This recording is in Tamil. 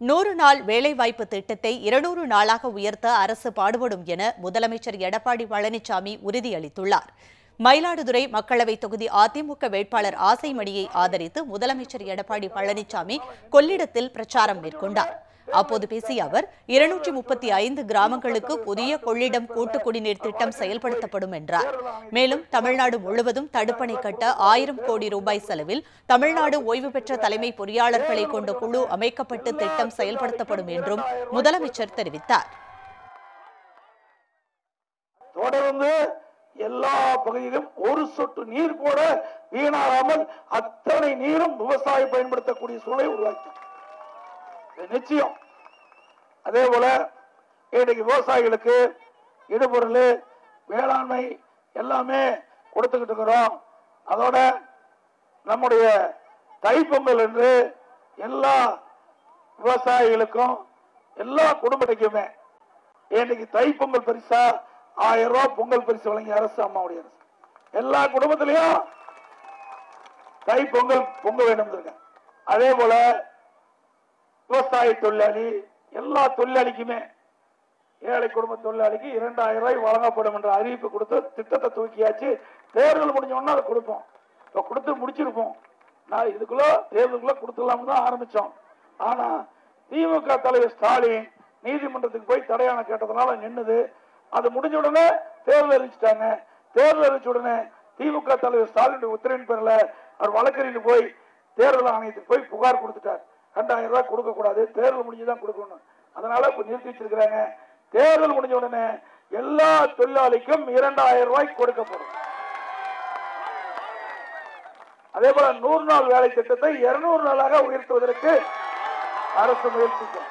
100 நாள் வேலைவாய்ப்பு திட்டத்தை 200 நாளாக உயர்த்த அரசு பாடுபடும் என முதலமைச்சர் எடப்பாடி பழனிசாமி உறுதியளித்துள்ளார். மயிலாடுதுறை மக்களவைத் தொகுதி அதிமுக வேட்பாளர் ஆசைமணியை ஆதரித்து முதலமைச்சர் எடப்பாடி பழனிசாமி கொள்ளிடத்தில் பிரச்சாரம் மேற்கொண்டார். அப்போது பேசிய அவர் 235 கிராமங்களுக்கு புதிய கொள்ளிடம் கூட்டு குடிநீர் திட்டம் செயல்படுத்தப்படும் என்றார். மேலும் தமிழ்நாடு முழுவதும் தடுப்பணை கட்ட 1000 கோடி ரூபாய் செலவில் தமிழ்நாடு ஓய்வு பெற்ற தலைமை பொறியாளர்களை கொண்ட குழு அமைக்கப்பட்டு திட்டம் செயல்படுத்தப்படும் என்றும் முதலமைச்சர் தெரிவித்தார். தொடர்ந்து எல்லா பகுதியிலும் ஒரு சொட்டு நீர் கூட வீணாகாமல் அத்தனை நீரும் விவசாயம் பயன்படுத்தக்கூடிய சூழலை உருவாக்கி நிச்சயம். அதே போல இன்னைக்கு விவசாயிகளுக்கு இடுபொருள் வேளாண்மை எல்லாமே கொடுத்துக்கிட்டு இருக்கிறோம். அதோட நம்முடைய தைப்பொங்கல் என்று எல்லா விவசாயிகளுக்கும் எல்லா குடும்பத்துக்குமே இன்னைக்கு தைப்பொங்கல் பரிசா 1000 ரூபாய் பொங்கல் பரிசு வழங்கிய அரசு அம்மாவுடைய அரசு. எல்லா குடும்பத்திலையும் தைப்பொங்கல் பொங்க வேண்டும். அதே போல விவசாய தொழிலாளி எல்லா தொழிலாளிக்குமே ஏழை குடும்ப தொழிலாளிக்கு 2000 ரூபாய் வழங்கப்படும் என்ற அறிவிப்பு கொடுத்து திட்டத்தை தூக்கியாச்சு. தேர்தல் முடிஞ்சோன்னா அதை கொடுப்போம். இப்ப கொடுத்து முடிச்சிருப்போம். நான் இதுக்குள்ள தேர்தலுக்குள்ள கொடுத்துடலாம்னு தான் ஆரம்பிச்சோம். ஆனா திமுக தலைவர் ஸ்டாலின் நீதிமன்றத்துக்கு போய் தடையான கேட்டதுனால நின்னுது. அது முடிஞ்ச உடனே தேர்தல் அறிவிச்சிட்டாங்க. தேர்தல் அறிவிச்ச உடனே திமுக தலைவர் ஸ்டாலின் உத்தரவின் பேர்ல அவர் வழக்கறிஞர் போய் தேர்தல் ஆணையத்துக்கு போய் புகார் கொடுத்துட்டார். 2000 ரூபாய் கொடுக்க கூடாது, தேர்தல் முடிஞ்சுதான் கொடுக்கணும். அதனால இப்ப நிறுத்தி வச்சிருக்கிறாங்க. தேர்தல் முடிஞ்ச உடனே எல்லா தொழிலாளிக்கும் 2000 ரூபாய் கொடுக்கப்படும். அதே போல 100 நாள் வேலை திட்டத்தை 200 நாளாக உயர்த்துவதற்கு அரசு முயற்சிக்கும்.